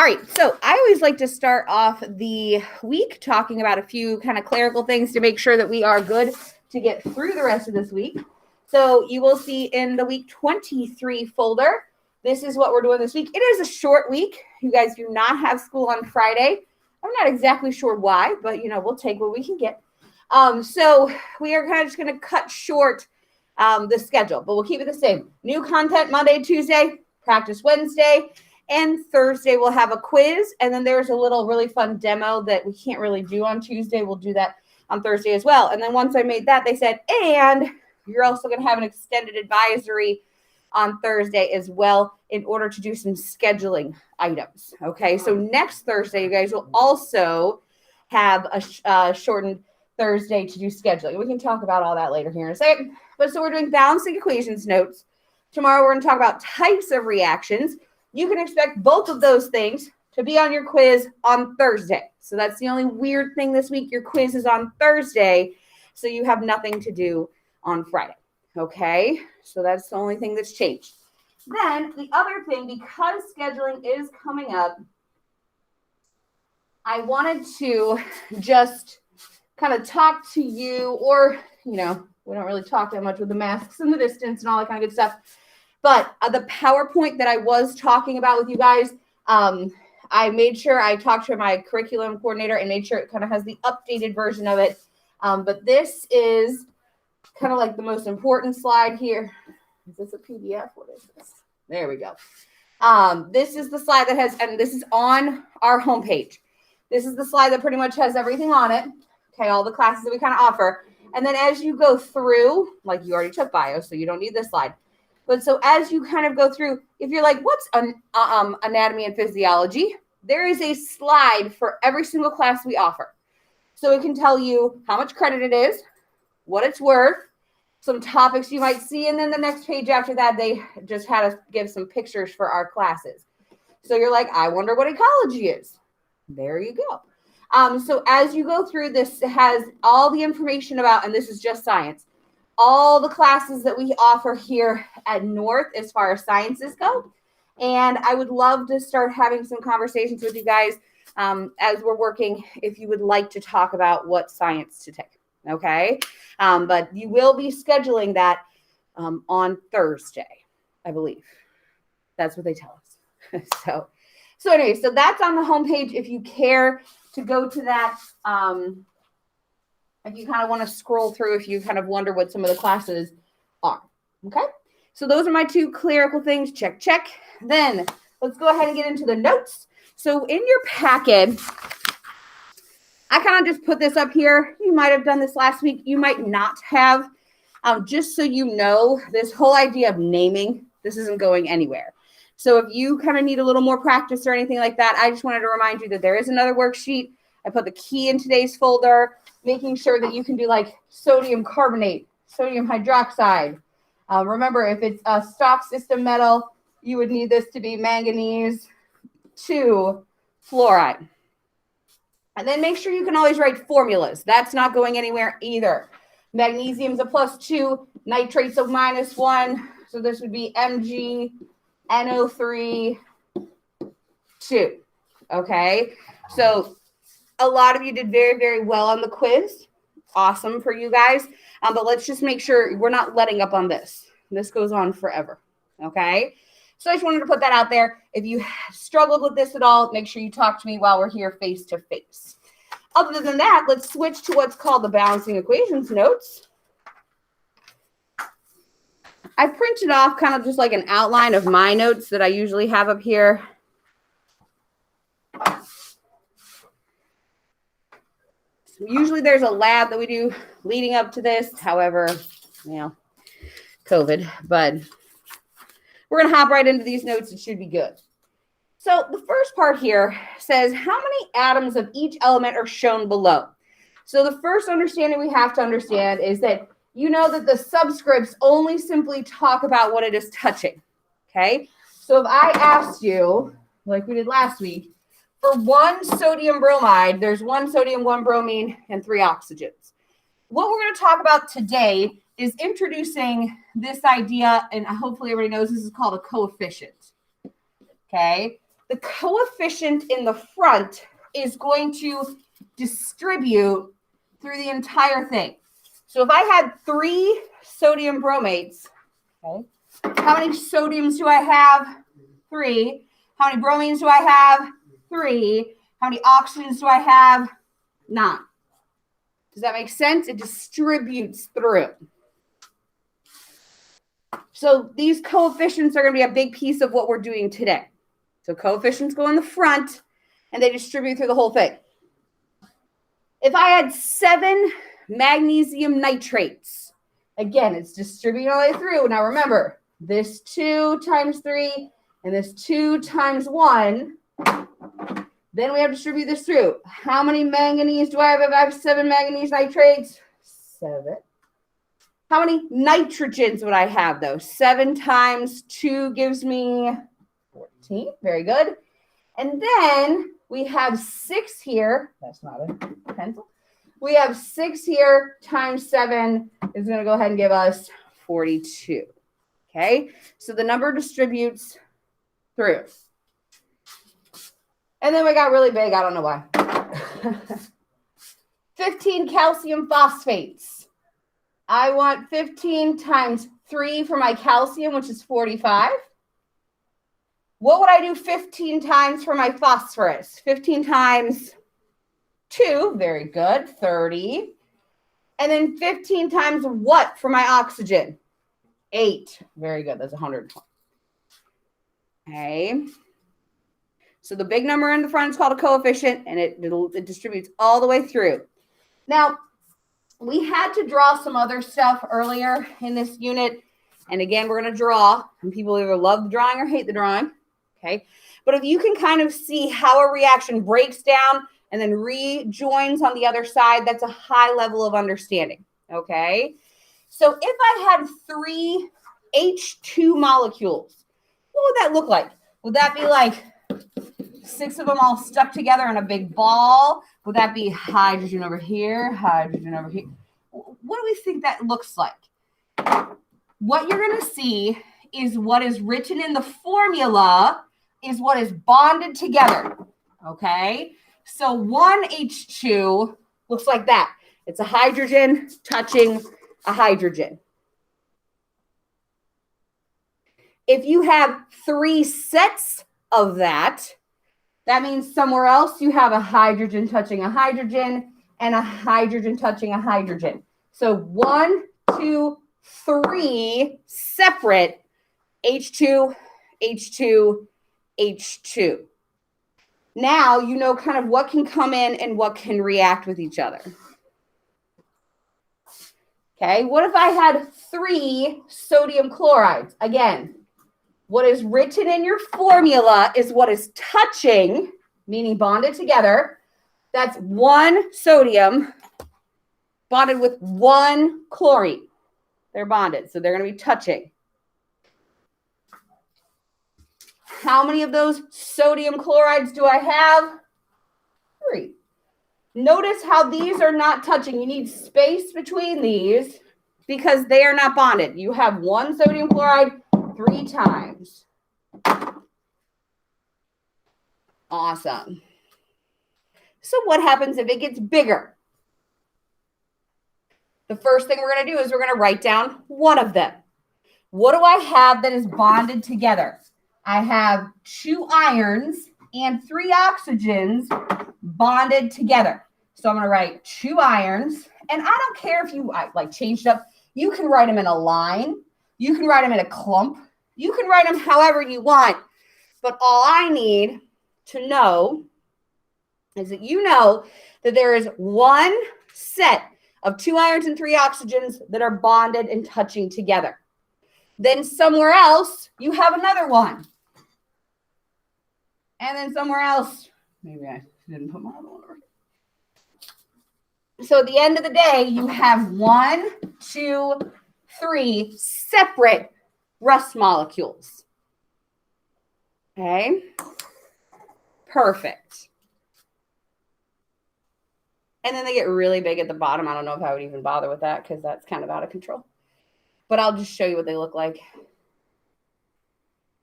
All right, so I always like to start off the week talking about a few kind of clerical things to make sure that we are good to get through the rest of this week. So you will see in the week 23 folder, this is what we're doing this week. It is a short week. You guys do not have school on Friday. I'm not exactly sure why, but we'll take what we can get. So we are kind of just going to cut short the schedule, but we'll keep it the same. New content Monday, Tuesday, practice Wednesday, and Thursday we'll have a quiz. And then there's a little really fun demo that we can't really do on Tuesday. We'll do that on Thursday as well. And then once I made that, they said, and you're also going to have an extended advisory on Thursday as well in order to do some scheduling items. Okay, so next Thursday, you guys will also have a shortened Thursday to do scheduling. We can talk about all that later here in a second. But so we're doing balancing equations notes. Tomorrow we're going to talk about types of reactions. You can expect both of those things to be on your quiz on Thursday. So that's the only weird thing this week. Your quiz is on Thursday, so you have nothing to do on Friday. Okay, so that's the only thing that's changed. Then the other thing, because scheduling is coming up, I wanted to just kind of talk to you, or, we don't really talk that much with the masks and the distance and all that kind of good stuff. But the PowerPoint that I was talking about with you guys, I made sure I talked to my curriculum coordinator and made sure it kind of has the updated version of it. But this is kind of like the most important slide here. Is this a PDF? What is this? There we go. This is the slide that has, and this is on our homepage. This is the slide that pretty much has everything on it. Okay, all the classes that we kind of offer. And then as you go through, like you already took bio, so you don't need this slide. But so as you kind of go through, if you're like, what's anatomy and physiology? There is a slide for every single class we offer. So it can tell you how much credit it is, what it's worth, some topics you might see. And then the next page after that, they just had us give some pictures for our classes. So you're like, I wonder what ecology is. There you go. So as you go through, this has all the information about, and this is just science, all the classes that we offer here at North as far as sciences go. And I would love to start having some conversations with you guys as we're working, if you would like to talk about what science to take. Okay. But you will be scheduling that on Thursday, I believe. That's what they tell us. So anyway, so that's on the homepage. If you care to go to that, if you kind of want to scroll through, if you kind of wonder what some of the classes are. Okay. So those are my two clerical things. Check, check. Then let's go ahead and get into the notes. So in your packet, I kind of just put this up here. You might have done this last week. You might not have. Just so you know, this whole idea of naming, this isn't going anywhere. So if you kind of need a little more practice or anything like that, I just wanted to remind you that there is another worksheet. I put the key in today's folder, making sure that you can do like sodium carbonate, sodium hydroxide. Remember, if it's a stock system metal, you would need this to be manganese 2 fluoride. And then make sure you can always write formulas. That's not going anywhere either. Magnesium's a +2, nitrate's a -1. So this would be MgNO3 2. Okay. So a lot of you did very, very well on the quiz. Awesome for you guys. But let's just make sure we're not letting up on this. This goes on forever. Okay. So I just wanted to put that out there. If you struggled with this at all, make sure you talk to me while we're here face to face. Other than that, let's switch to what's called the balancing equations notes. I printed off kind of just like an outline of my notes that I usually have up here. Usually there's a lab that we do leading up to this. However, COVID, but we're going to hop right into these notes. It should be good. So the first part here says how many atoms of each element are shown below. So the first understanding we have to understand is that you know that the subscripts only simply talk about what it is touching. Okay. So if I asked you, like we did last week, for one sodium bromide, there's 1 sodium, 1 bromine, and 3 oxygens. What we're going to talk about today is introducing this idea, and hopefully everybody knows this is called a coefficient. Okay. the coefficient in the front is going to distribute through the entire thing. So if I had 3 sodium bromates, okay, how many sodiums do I have? 3. How many bromines do I have? 3. How many oxygens do I have? 9. Does that make sense? It distributes through. So these coefficients are going to be a big piece of what we're doing today. So coefficients go in the front and they distribute through the whole thing. If I had 7 magnesium nitrates, again, it's distributing all the way through. Now remember, this 2 times 3 and this 2 times 1, then we have to distribute this through. How many manganese do I have if I have 7 manganese nitrates? 7. How many nitrogens would I have, though? 7 times 2 gives me 14. Very good. And then we have 6 here. That's not a pencil. We have 6 here times 7 is going to go ahead and give us 42. Okay? So the number distributes through. And then we got really big. I don't know why. 15 calcium phosphates. I want 15 times 3 for my calcium, which is 45. What would I do 15 times for my phosphorus? 15 times 2, very good, 30. And then 15 times what for my oxygen? 8, very good, that's 120. Okay. So the big number in the front is called a coefficient, and it distributes all the way through. Now, we had to draw some other stuff earlier in this unit. And again, we're going to draw. And people either love the drawing or hate the drawing. Okay. But if you can kind of see how a reaction breaks down and then rejoins on the other side, that's a high level of understanding. Okay. So if I had 3 H2 molecules, what would that look like? Would that be like 6 of them all stuck together in a big ball? Would that be hydrogen over here, hydrogen over here? What do we think that looks like? What you're going to see is what is written in the formula is what is bonded together, okay? So 1H2 looks like that. It's a hydrogen touching a hydrogen. If you have 3 sets of that, that means somewhere else you have a hydrogen touching a hydrogen and a hydrogen touching a hydrogen. So 1, 2, 3 separate H2, H2, H2. Now you know kind of what can come in and what can react with each other. Okay, what if I had 3 sodium chlorides? Again, what is written in your formula is what is touching, meaning bonded together. That's 1 sodium bonded with 1 chlorine. They're bonded, so they're going to be touching. How many of those sodium chlorides do I have? 3. Notice how these are not touching. You need space between these because they are not bonded. You have 1 sodium chloride 3 times. Awesome. So what happens if it gets bigger? The first thing we're going to do is we're going to write down one of them. What do I have that is bonded together? I have 2 irons and 3 oxygens bonded together. So I'm going to write 2 irons. And I don't care if you like changed up. You can write them in a line. You can write them in a clump. You can write them however you want. But all I need to know is that you know that there is 1 set of 2 irons and 3 oxygens that are bonded and touching together. Then somewhere else, you have another one. And then somewhere else, maybe I didn't put my other one over. So at the end of the day, you have 1, 2, 3 separate rust molecules. Okay? Perfect. And then they get really big at the bottom. I don't know if I would even bother with that because that's kind of out of control. But I'll just show you what they look like.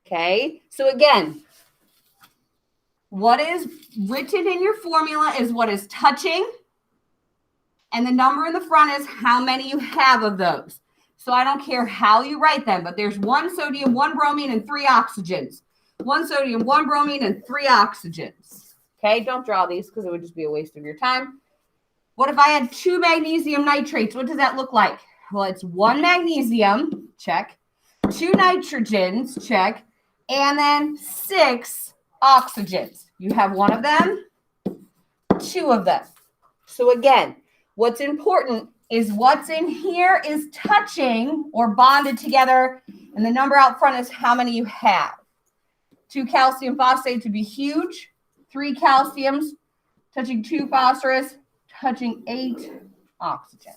Okay? So again, What is written in your formula is what is touching, and the number in the front is how many you have of those. So I don't care how you write them, but there's 1 sodium, 1 bromine, and 3 oxygens. 1 sodium, 1 bromine, and 3 oxygens. Okay, don't draw these because it would just be a waste of your time. What if I had 2 magnesium nitrates? What does that look like? Well, it's 1 magnesium, check, 2 nitrogens, check, and then 6 oxygens. You have 1 of them, 2 of them. So again, what's important is what's in here is touching or bonded together, and the number out front is how many you have. 2 calcium phosphates would be huge. 3 calciums touching 2 phosphorus, touching 8 oxygens.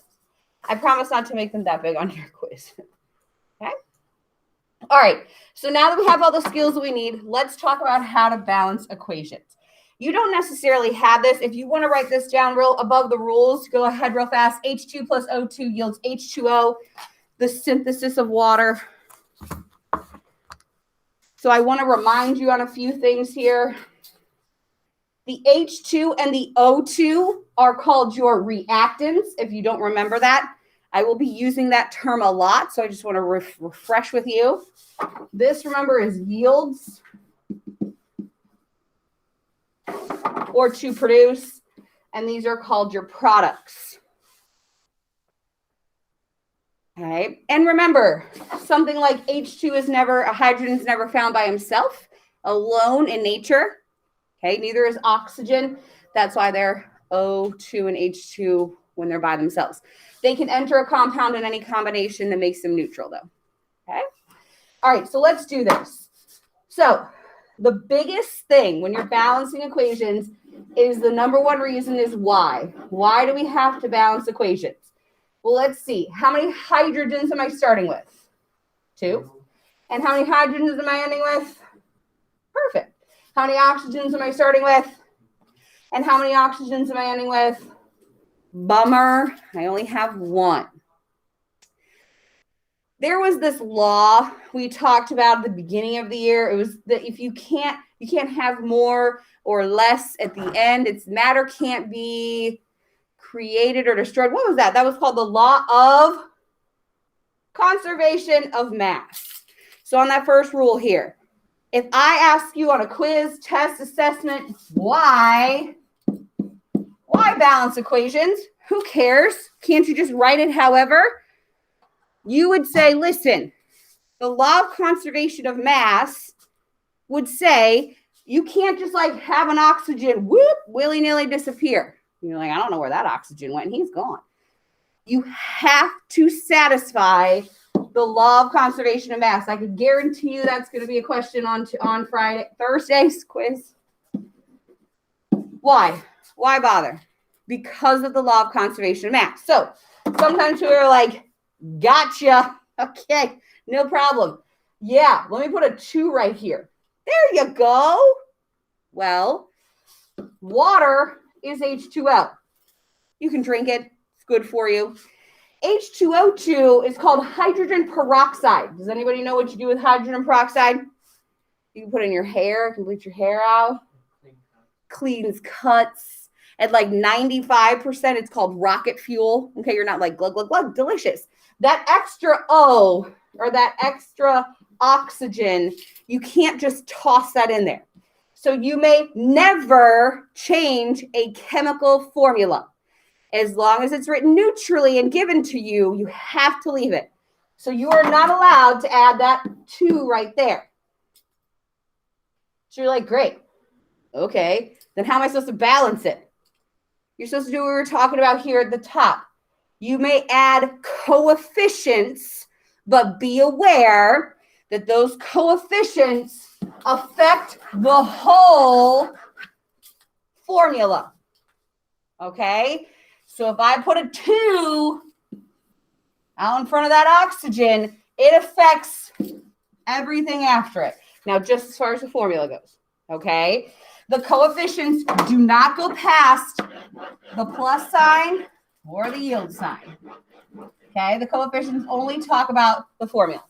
I promise not to make them that big on your quiz. Okay? All right. So now that we have all the skills that we need, let's talk about how to balance equations. You don't necessarily have this. If you want to write this down real above the rules, go ahead real fast. H2 plus O2 yields H2O, the synthesis of water. So I want to remind you on a few things here. The H2 and the O2 are called your reactants. If you don't remember that, I will be using that term a lot. So I just want to refresh with you. This, remember, is yields or to produce. And these are called your products. Okay. And remember, something like H2 is never, a hydrogen is never found by himself, alone in nature. Okay, neither is oxygen. That's why they're O2 and H2 when they're by themselves. They can enter a compound in any combination that makes them neutral, though. Okay? All right, so let's do this. So the biggest thing when you're balancing equations is the number one reason is why. Why do we have to balance equations? Well, let's see. How many hydrogens am I starting with? 2. And how many hydrogens am I ending with? Perfect. How many oxygens am I starting with? And how many oxygens am I ending with? Bummer. I only have 1. There was this law we talked about at the beginning of the year. It was that if you can't have more or less at the end. It's matter can't be created or destroyed. What was that? That was called the law of conservation of mass. So on that first rule here, if I ask you on a quiz, test, assessment, why balance equations? Who cares? Can't you just write it however? You would say, listen, the law of conservation of mass would say you can't just like have an oxygen, whoop, willy-nilly disappear. You're like, I don't know where that oxygen went. He's gone. You have to satisfy the law of conservation of mass. I could guarantee you that's going to be a question on Thursday's quiz. Why? Why bother? Because of the law of conservation of mass. So sometimes we're like, gotcha. Okay, no problem. Yeah, let me put a 2 right here. There you go. Well, water is H2O. You can drink it. It's good for you. H2O2 is called hydrogen peroxide. Does anybody know what you do with hydrogen peroxide? You can put it in your hair. It can bleach your hair out. Cleans cuts. At like 95%, it's called rocket fuel. Okay, you're not like glug, glug, glug. Delicious. That extra O or that extra oxygen, you can't just toss that in there. So you may never change a chemical formula. As long as it's written neutrally and given to you, you have to leave it. So you are not allowed to add that 2 right there. So you're like, great. Okay, then how am I supposed to balance it? You're supposed to do what we were talking about here at the top. You may add coefficients, but be aware that those coefficients affect the whole formula. Okay? So if I put a 2 out in front of that oxygen, it affects everything after it. Now, just as far as the formula goes, okay? The coefficients do not go past the plus sign or the yield sign. Okay? The coefficients only talk about the formula.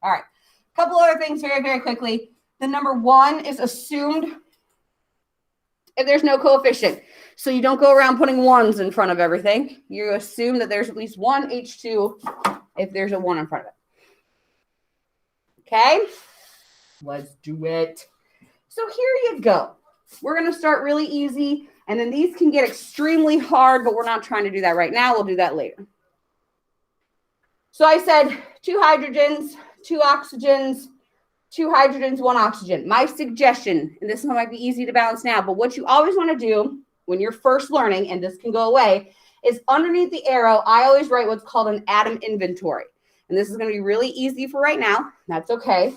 All right. A couple other things very, very quickly. The number 1 is assumed if there's no coefficient. So you don't go around putting ones in front of everything. You assume that there's at least one H2 if there's a 1 in front of it. Okay, let's do it. So here you go. We're going to start really easy, and then these can get extremely hard, but we're not trying to do that right now. We'll do that later. So I said 2 hydrogens, 2 oxygens, 2 hydrogens, 1 oxygen. My suggestion, and this one might be easy to balance now, but what you always want to do when you're first learning, and this can go away, is underneath the arrow, I always write what's called an atom inventory. And this is going to be really easy for right now. That's okay.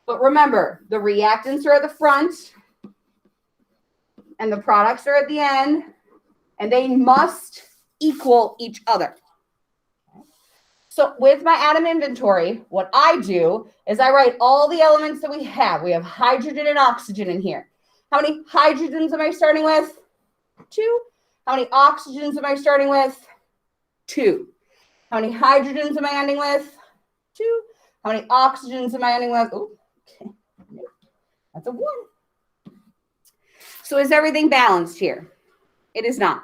But remember, the reactants are at the front, and the products are at the end, and they must equal each other. So with my atom inventory, what I do is I write all the elements that we have. We have hydrogen and oxygen in here. How many hydrogens am I starting with? 2. How many oxygens am I starting with? 2. How many hydrogens am I ending with? 2. How many oxygens am I ending with? Oh, okay. That's a 1. So is everything balanced here? It is not.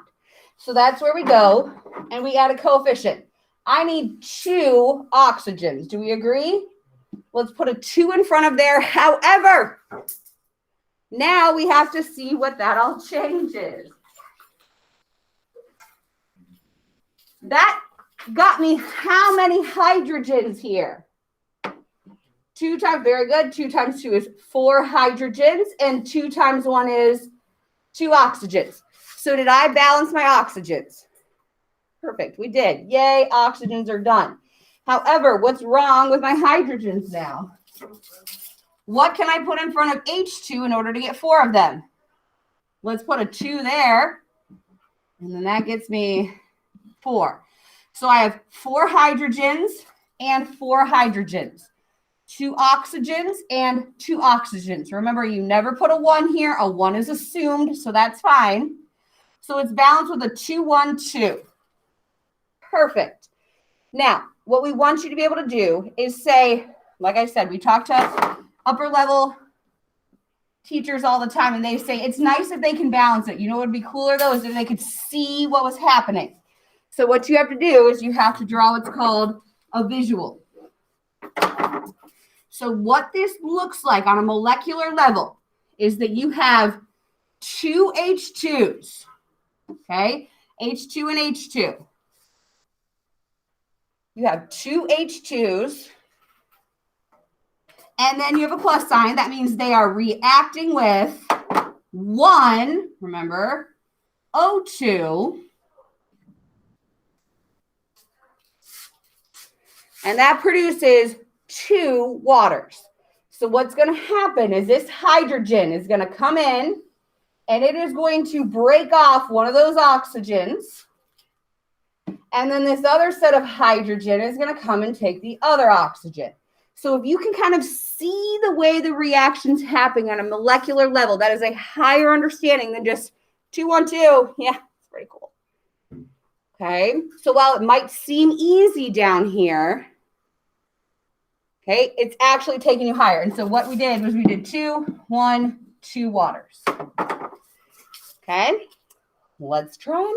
So that's where we go, and we add a coefficient. I need 2 oxygens. Do we agree? Let's put a 2 in front of there. However, now we have to see what that all changes. That got me how many hydrogens here? 2 times, very good. 2 times 2 is 4 hydrogens, and 2 times 1 is 2 oxygens. So did I balance my oxygens? Perfect, we did. Yay, oxygens are done. However, what's wrong with my hydrogens now? What can I put in front of H2 in order to get 4 of them? Let's put a 2 there, and then that gets me 4. So I have 4 hydrogens and 4 hydrogens. 2 oxygens and 2 oxygens. Remember, you never put a 1 here. A 1 is assumed, so that's fine. So it's balanced with a 2, 1, 2. Perfect. Now, what we want you to be able to do is say, like I said, we talk to upper level teachers all the time, and they say it's nice if they can balance it. You know what would be cooler, though, is if they could see what was happening. So what you have to do is you have to draw what's called a visual. So what this looks like on a molecular level is that you have 2 H2s, okay? H2 and H2. You have 2 H2s, and then you have a plus sign. That means they are reacting with 1, remember, O2, and that produces 2 waters. So what's going to happen is this hydrogen is going to come in, and it is going to break off one of those oxygens. And then this other set of hydrogen is going to come and take the other oxygen. So if you can kind of see the way the reaction's happening on a molecular level, that is a higher understanding than just 2, 1, 2. Yeah, it's pretty cool. Okay, so while it might seem easy down here, okay, it's actually taking you higher. And so what we did was we did 2, 1, 2 waters. Okay, let's try another.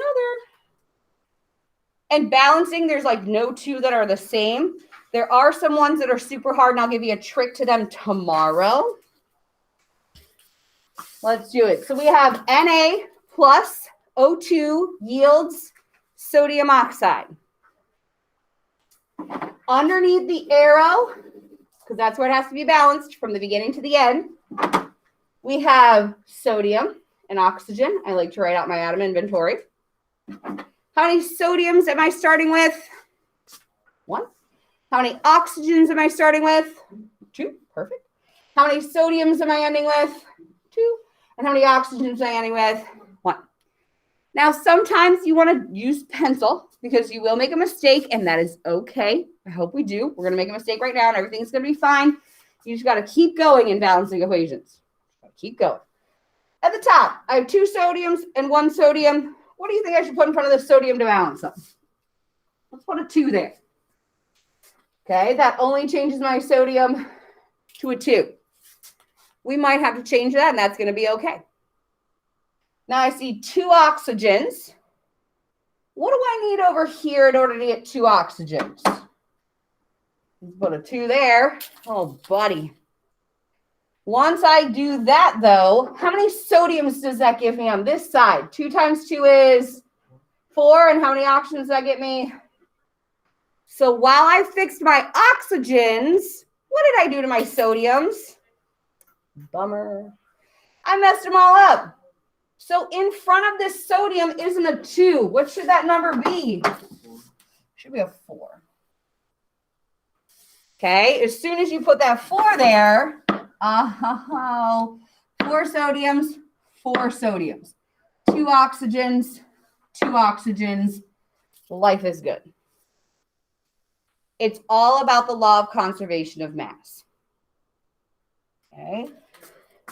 And balancing, there's like no 2 that are the same. There are some ones that are super hard, and I'll give you a trick to them tomorrow. Let's do it. So we have Na plus O2 yields sodium oxide. Underneath the arrow, because that's where it has to be balanced from the beginning to the end, we have sodium and oxygen. I like to write out my atom inventory. How many sodiums am I starting with? 1. How many oxygens am I starting with? 2. Perfect. How many sodiums am I ending with? 2. And how many oxygens am I ending with? 1. Now, sometimes you want to use pencil because you will make a mistake, and that is okay. I hope we do. We're going to make a mistake right now, and everything's going to be fine. You just got to keep going in balancing equations. Keep going. At the top, I have 2 sodiums and 1 sodium. What do you think I should put in front of the sodium to balance them? Let's put a 2 there. Okay, that only changes my sodium to a 2. We might have to change that, and that's going to be okay. Now I see 2 oxygens. What do I need over here in order to get 2 oxygens? Let's put a 2 there. Oh, buddy. Once I do that, though, how many sodiums does that give me on this side? 2 times 2 is 4. And how many oxygens does that get me? So while I fixed my oxygens, what did I do to my sodiums? Bummer. I messed them all up. So in front of this sodium isn't a 2. What should that number be? Should be a 4. Okay, as soon as you put that 4 there, 4 sodiums, 4 sodiums. 2 oxygens, 2 oxygens. Life is good. It's all about the law of conservation of mass. Okay.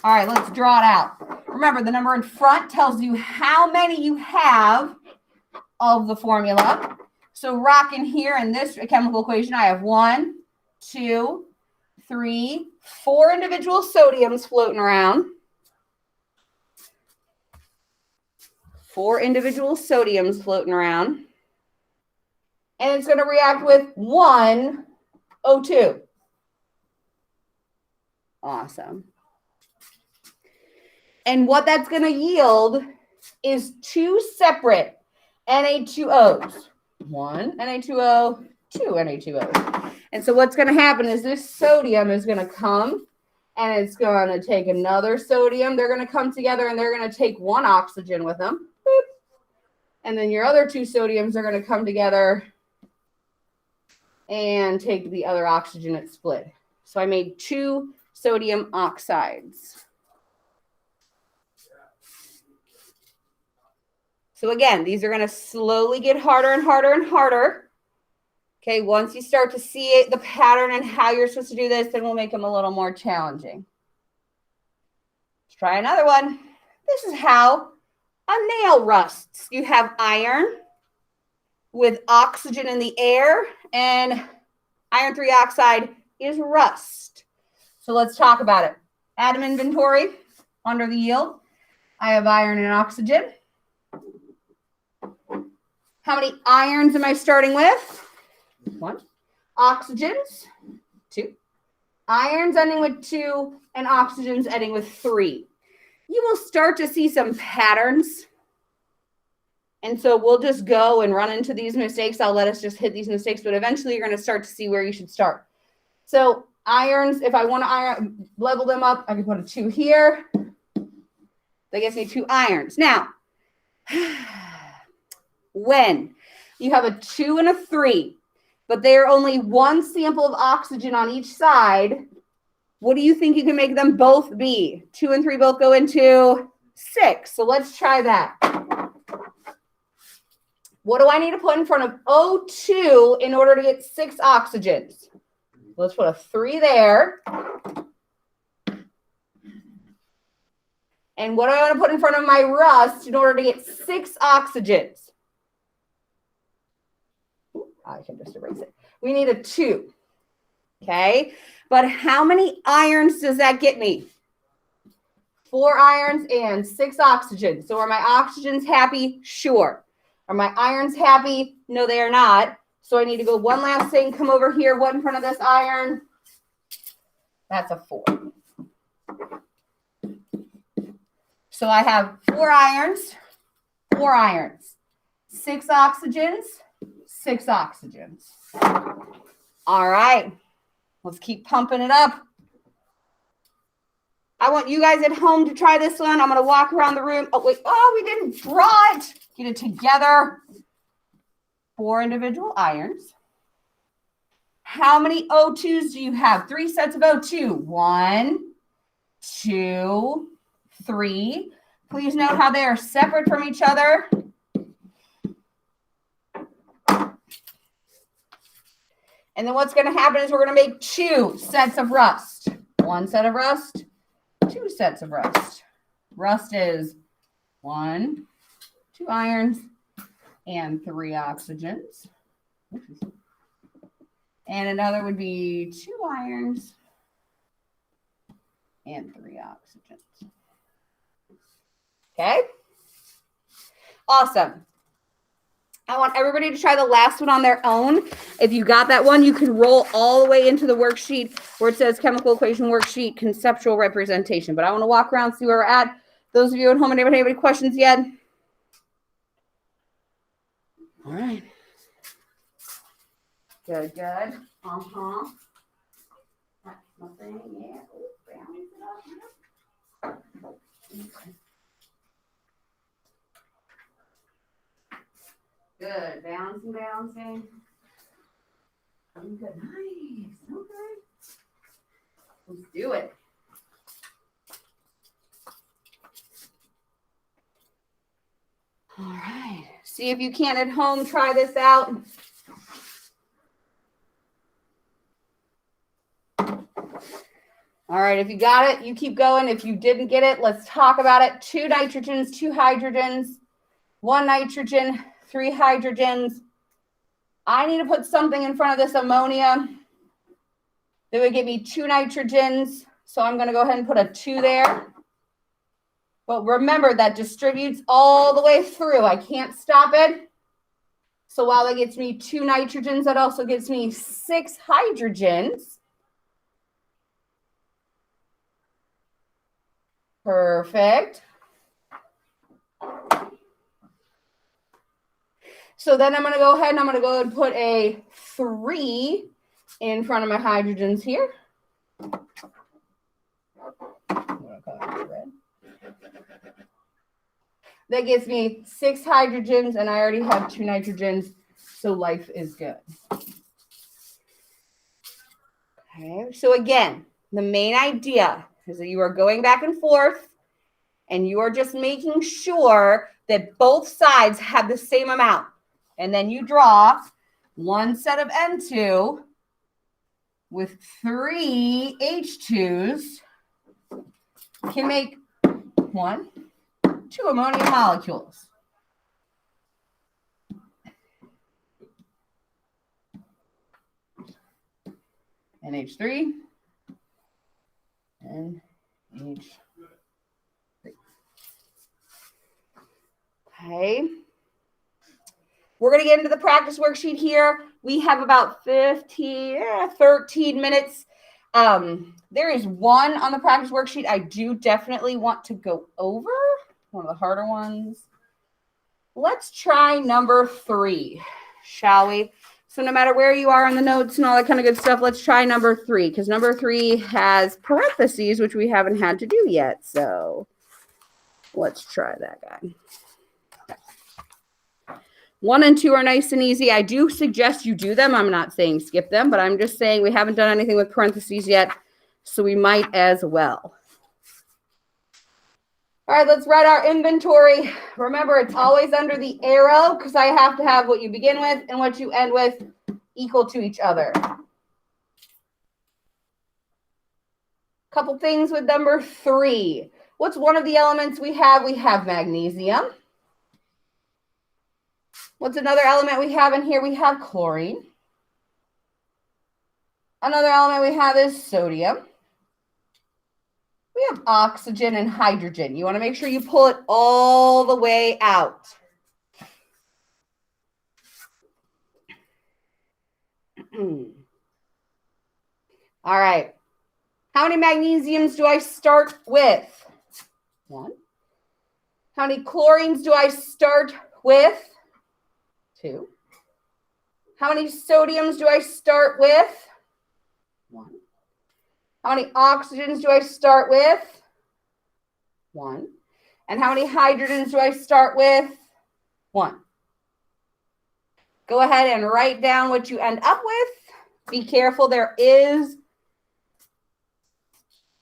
All right, let's draw it out. Remember, the number in front tells you how many you have of the formula. So rocking here in this chemical equation, I have 1, 2, 3, 4 individual sodiums floating around. 4 individual sodiums floating around. And it's going to react with 1 O2. Awesome. And what that's going to yield is 2 separate Na2Os. 1 Na2O, 2 Na2Os. And so what's going to happen is this sodium is going to come and it's going to take another sodium. They're going to come together and they're going to take 1 oxygen with them. Boop. And then your other 2 sodiums are going to come together and take the other oxygen that's split. So I made 2 sodium oxides. So again, these are going to slowly get harder and harder and harder. Okay, once you start to see it, the pattern and how you're supposed to do this, then we'll make them a little more challenging. Let's try another one. This is how a nail rusts. You have iron with oxygen in the air, and iron 3 oxide is rust. So let's talk about it. Atom inventory under the yield. I have iron and oxygen. How many irons am I starting with? 1. Oxygens, 2. Irons ending with 2 and oxygens ending with 3. You will start to see some patterns. And so we'll just go and run into these mistakes. I'll let us just hit these mistakes, but eventually you're going to start to see where you should start. So irons, if I want to level them up, I can put a 2 here. That gives me 2 irons. Now, when you have a 2 and a 3, but they are only 1 sample of oxygen on each side, what do you think you can make them both be? 2 and 3 both go into 6. So let's try that. What do I need to put in front of O2 in order to get 6 oxygens? Let's put a 3 there. And what do I want to put in front of my rust in order to get 6 oxygens? I can just erase it. We need a 2. Okay. But how many irons does that get me? 4 irons and 6 oxygens. So are my oxygens happy? Sure. Are my irons happy? No, they are not. So I need to go one last thing. Come over here. What in front of this iron? That's a 4. So I have 4 irons, 4 irons, 6 oxygens, 6 oxygens. All right. Let's keep pumping it up. I want you guys at home to try this one. I'm going to walk around the room. Oh, wait. Oh, we didn't draw it. Get it together. 4 individual irons. How many O2s do you have? 3 sets of O2. 1, 2, 3. Please note how they are separate from each other. And then what's going to happen is we're going to make 2 sets of rust. 1 set of rust, 2 sets of rust. Rust is 1, 2 irons, and 3 oxygens. And another would be 2 irons and 3 oxygens. Okay? Awesome. I want everybody to try the last one on their own. If you got that one, you can roll all the way into the worksheet where it says chemical equation worksheet, conceptual representation. But I want to walk around, see where we're at. Those of you at home, anybody have any questions yet? All right. Good, good. Uh-huh. That's nothing. Yeah. Oh, balance it up. Okay. Good. Balancing, balancing. Good. Nice. Okay. Let's do it. All right. See if you can at home. Try this out. All right. If you got it, you keep going. If you didn't get it, let's talk about it. 2 nitrogens, 2 hydrogens, 1 nitrogen, 3 hydrogens. I need to put something in front of this ammonia that would give me 2 nitrogens. So I'm going to go ahead and put a 2 there. But remember, that distributes all the way through. I can't stop it. So while that gets me 2 nitrogens, that also gives me 6 hydrogens. Perfect. So then I'm going to go ahead and put a 3 in front of my hydrogens here. That gives me 6 hydrogens, and I already have 2 nitrogens, so life is good. Okay, so again, the main idea is that you are going back and forth, and you are just making sure that both sides have the same amount. And then you draw one set of N2 with 3 H2s can make 1, 2 ammonia molecules. NH3 and H3. Okay. We're going to get into the practice worksheet here. We have about 13 minutes. There is one on the practice worksheet I do definitely want to go over. One of the harder ones. Let's try number 3, shall we? So no matter where you are on the notes and all that kind of good stuff, let's try number 3, because number 3 has parentheses, which we haven't had to do yet. So let's try that guy. 1 and 2 are nice and easy. I do suggest you do them. I'm not saying skip them, but I'm just saying we haven't done anything with parentheses yet, so we might as well. All right, let's write our inventory. Remember, it's always under the arrow because I have to have what you begin with and what you end with equal to each other. Couple things with number 3. What's one of the elements we have? We have magnesium. What's another element we have in here? We have chlorine. Another element we have is sodium. We have oxygen and hydrogen. You want to make sure you pull it all the way out. All right. How many magnesiums do I start with? 1. How many chlorines do I start with? 2. How many sodiums do I start with? 1. How many oxygens do I start with? 1. And how many hydrogens do I start with? 1. Go ahead and write down what you end up with. Be careful, there is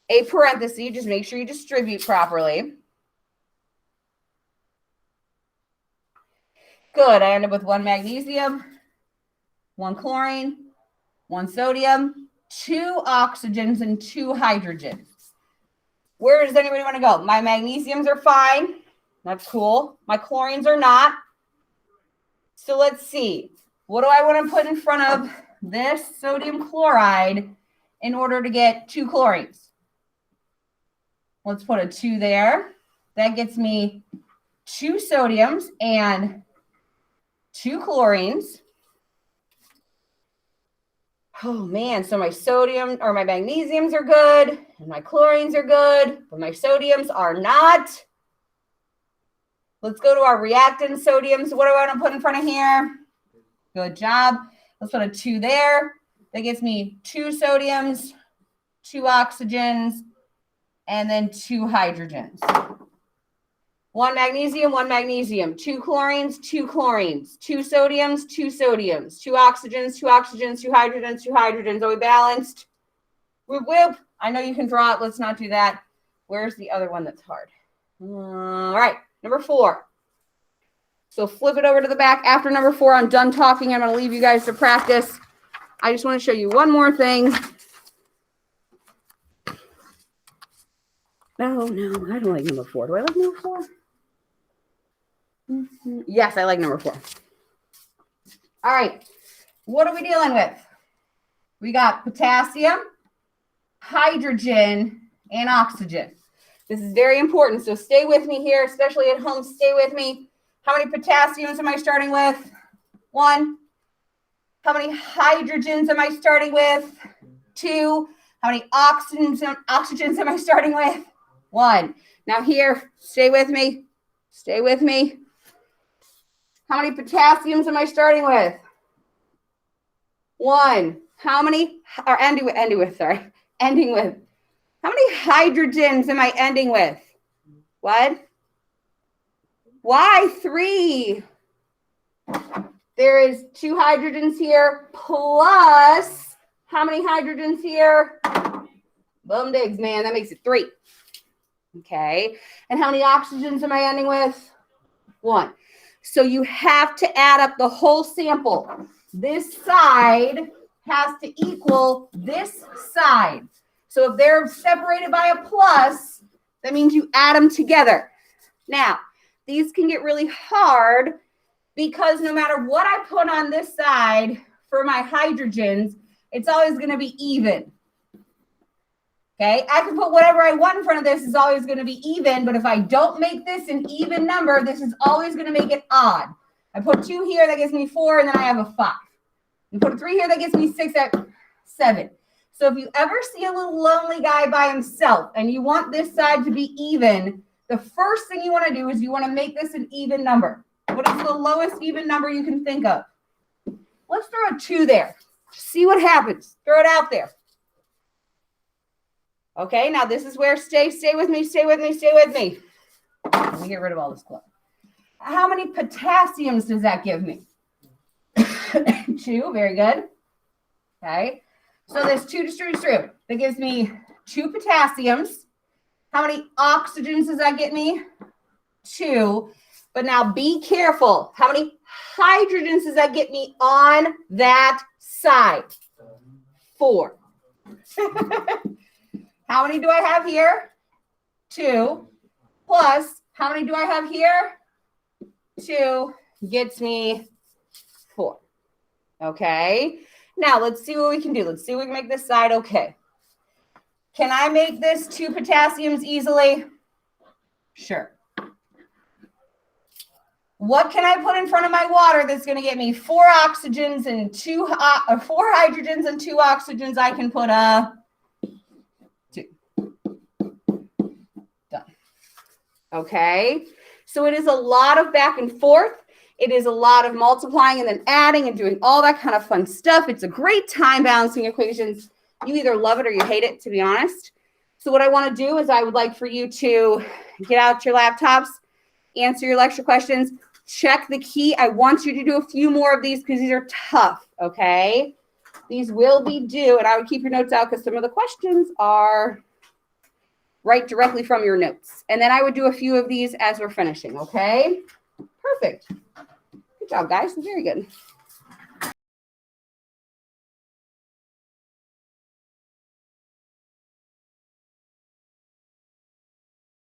a parenthesis. Just make sure you distribute properly. Good. I end up with 1 magnesium, 1 chlorine, 1 sodium, 2 oxygens, and 2 hydrogens. Where does anybody want to go? My magnesiums are fine. That's cool. My chlorines are not. So let's see. What do I want to put in front of this sodium chloride in order to get 2 chlorines? Let's put a 2 there. That gets me 2 sodiums and 2 chlorines. Oh man, so my sodium or my magnesiums are good and my chlorines are good, but my sodiums are not. Let's go to our reactant sodiums. What do I want to put in front of here? Good job. Let's put a 2 there. That gives me 2 sodiums, 2 oxygens, and then 2 hydrogens. 1 magnesium, 1 magnesium, 2 chlorines, 2 chlorines, 2 sodiums, 2 sodiums, 2 oxygens, 2 oxygens, 2 hydrogens, 2 hydrogens. Are we balanced? Whoop, whoop. I know you can draw it. Let's not do that. Where's the other one that's hard? All right, number 4. So flip it over to the back. After number 4, I'm done talking. I'm going to leave you guys to practice. I just want to show you one more thing. No, I don't like number 4. Do I like number 4? Yes, I like number 4. All right. What are we dealing with? We got potassium, hydrogen, and oxygen. This is very important. So stay with me here, especially at home. Stay with me. How many potassiums am I starting with? 1. How many hydrogens am I starting with? 2. How many oxygens am I starting with? 1. Now here, stay with me. Stay with me. How many potassiums am I starting with? 1. How many, or ending with, how many hydrogens am I ending with? What? Why 3? There is 2 hydrogens here plus how many hydrogens here? Bum digs, man. That makes it 3. Okay. And how many oxygens am I ending with? 1. So you have to add up the whole sample. This side has to equal this side. So if they're separated by a plus, that means you add them together. Now, these can get really hard because no matter what I put on this side for my hydrogens, it's always going to be even. Okay, I can put whatever I want in front of this, is always going to be even, but if I don't make this an even number, this is always going to make it odd. I put 2 here, that gives me 4, and then I have a 5. You put a 3 here, that gives me 6, at 7. So if you ever see a little lonely guy by himself and you want this side to be even, the first thing you want to do is you want to make this an even number. What is the lowest even number you can think of? Let's throw a 2 there. See what happens. Throw it out there. Okay, now this is where stay with me. Let me get rid of all this clutter. How many potassiums does that give me? 2, very good. Okay, so there's 2 distributed through. That gives me 2 potassiums. How many oxygens does that get me? 2. But now be careful. How many hydrogens does that get me on that side? 4. How many do I have here? 2. Plus, how many do I have here? 2 gets me 4. Okay. Now, let's see what we can do. Let's see if we can make this side okay. Can I make this 2 potassiums easily? Sure. What can I put in front of my water that's going to get me 4 oxygens and 4 hydrogens and 2 oxygens? I can put a 2. Done. Okay. So it is a lot of back and forth. It is a lot of multiplying and then adding and doing all that kind of fun stuff. It's a great time balancing equations. You either love it or you hate it, to be honest. So what I want to do is I would like for you to get out your laptops, answer your lecture questions, check the key. I want you to do a few more of these because these are tough, okay? These will be due, and I would keep your notes out because some of the questions are right directly from your notes. And then I would do a few of these as we're finishing, okay? Perfect. Good job, guys. Very good.